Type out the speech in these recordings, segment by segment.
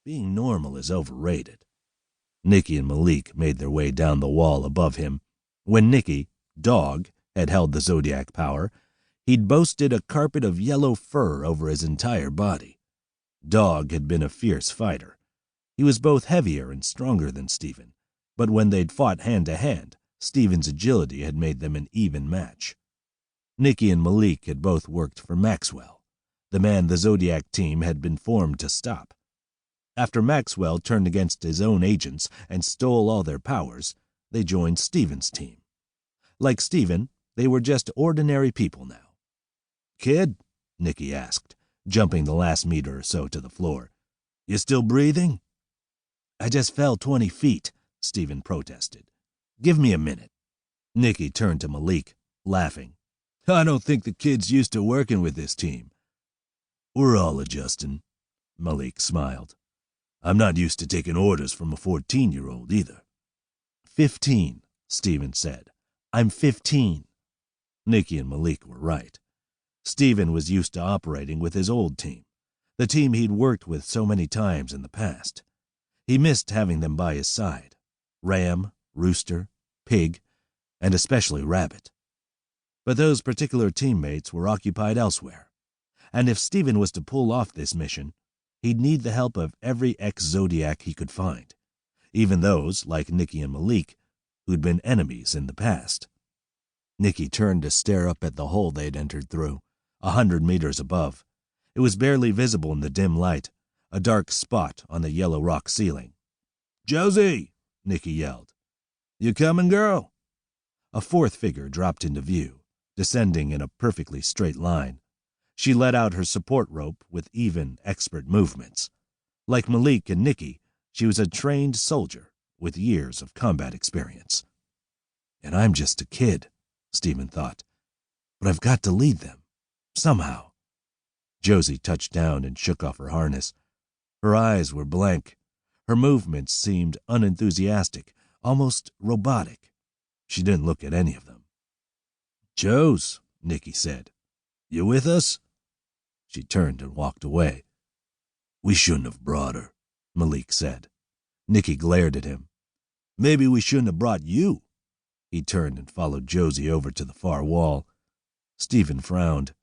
being normal is overrated. Nikki and Malik made their way down the wall above him. When Nikki, Dog, had held the Zodiac power, he'd boasted a carpet of yellow fur over his entire body. Dog had been a fierce fighter. He was both heavier and stronger than Stephen, but when they'd fought hand-to-hand, Stephen's agility had made them an even match. Nikki and Malik had both worked for Maxwell, the man the Zodiac team had been formed to stop. After Maxwell turned against his own agents and stole all their powers, they joined Stephen's team. Like Stephen, they were just ordinary people now. "Kid," Nikki asked, jumping the last meter or so to the floor, "you still breathing?" "I just fell 20 feet, Stephen protested. "Give me a minute." Nikki turned to Malik, laughing. "I don't think the kid's used to working with this team." "We're all adjusting," Malik smiled. "I'm not used to taking orders from a 14-year-old either." 15, Stephen said. "I'm 15. Nikki and Malik were right. Stephen was used to operating with his old team, the team he'd worked with so many times in the past. He missed having them by his side. Ram, Rooster, Pig, and especially Rabbit. But those particular teammates were occupied elsewhere, and if Stephen was to pull off this mission, he'd need the help of every ex-Zodiac he could find, even those, like Nikki and Malik, who'd been enemies in the past. Nikki turned to stare up at the hole they'd entered through, 100 meters above. It was barely visible in the dim light, a dark spot on the yellow rock ceiling. "Josie!" Nikki yelled. "You coming, girl?" A fourth figure dropped into view, descending in a perfectly straight line. She let out her support rope with even, expert movements. Like Malik and Nikki, she was a trained soldier with years of combat experience. "And I'm just a kid," Stephen thought. "But I've got to lead them, somehow." Josie touched down and shook off her harness. Her eyes were blank. Her movements seemed unenthusiastic, almost robotic. She didn't look at any of them. "Jose," Nikki said, "you with us?" She turned and walked away. "We shouldn't have brought her," Malik said. Nikki glared at him. "Maybe we shouldn't have brought you." He turned and followed Josie over to the far wall. Stephen frowned.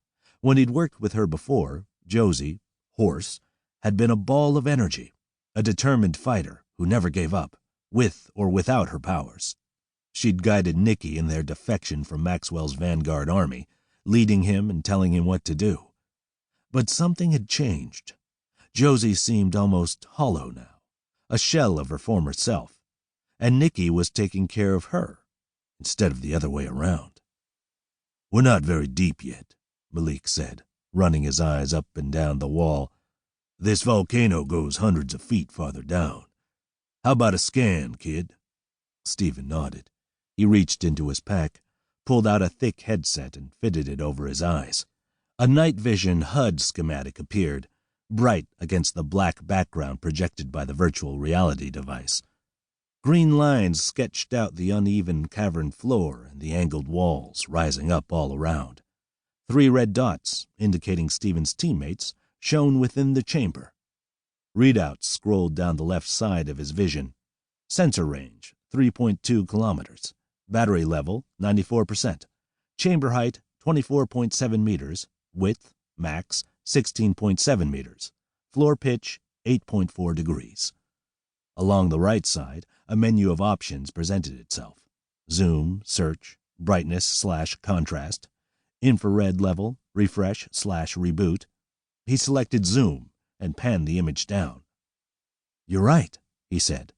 When he'd worked with her before, Josie, Horse, had been a ball of energy, a determined fighter who never gave up, with or without her powers. She'd guided Nikki in their defection from Maxwell's Vanguard army, leading him and telling him what to do. But something had changed. Josie seemed almost hollow now, a shell of her former self, and Nikki was taking care of her instead of the other way around. "We're not very deep yet," Malik said, running his eyes up and down the wall. "This volcano goes hundreds of feet farther down. How about a scan, kid?" Stephen nodded. He reached into his pack, pulled out a thick headset and fitted it over his eyes. A night vision HUD schematic appeared, bright against the black background projected by the virtual reality device. Green lines sketched out the uneven cavern floor and the angled walls rising up all around. 3 red dots, indicating Stephen's teammates, shone within the chamber. Readouts scrolled down the left side of his vision. Sensor range, 3.2 kilometers. Battery level, 94%. Chamber height, 24.7 meters. Width, max, 16.7 meters. Floor pitch, 8.4 degrees. Along the right side, a menu of options presented itself. Zoom, search, brightness/contrast, infrared level, refresh/reboot. He selected zoom and panned the image down. "You're right," he said.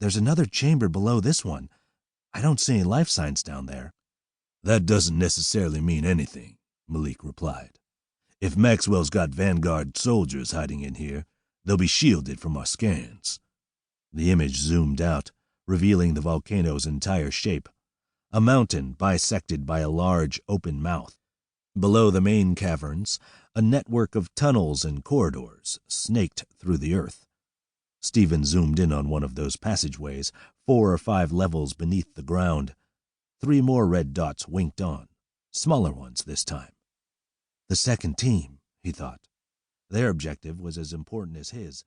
"There's another chamber below this one. I don't see any life signs down there." "That doesn't necessarily mean anything," Malik replied. "If Maxwell's got Vanguard soldiers hiding in here, they'll be shielded from our scans." The image zoomed out, revealing the volcano's entire shape. A mountain bisected by a large open mouth. Below the main caverns, a network of tunnels and corridors snaked through the earth. Stephen zoomed in on one of those passageways, 4 or 5 levels beneath the ground. 3 more red dots winked on, smaller ones this time. The second team, he thought. Their objective was as important as his,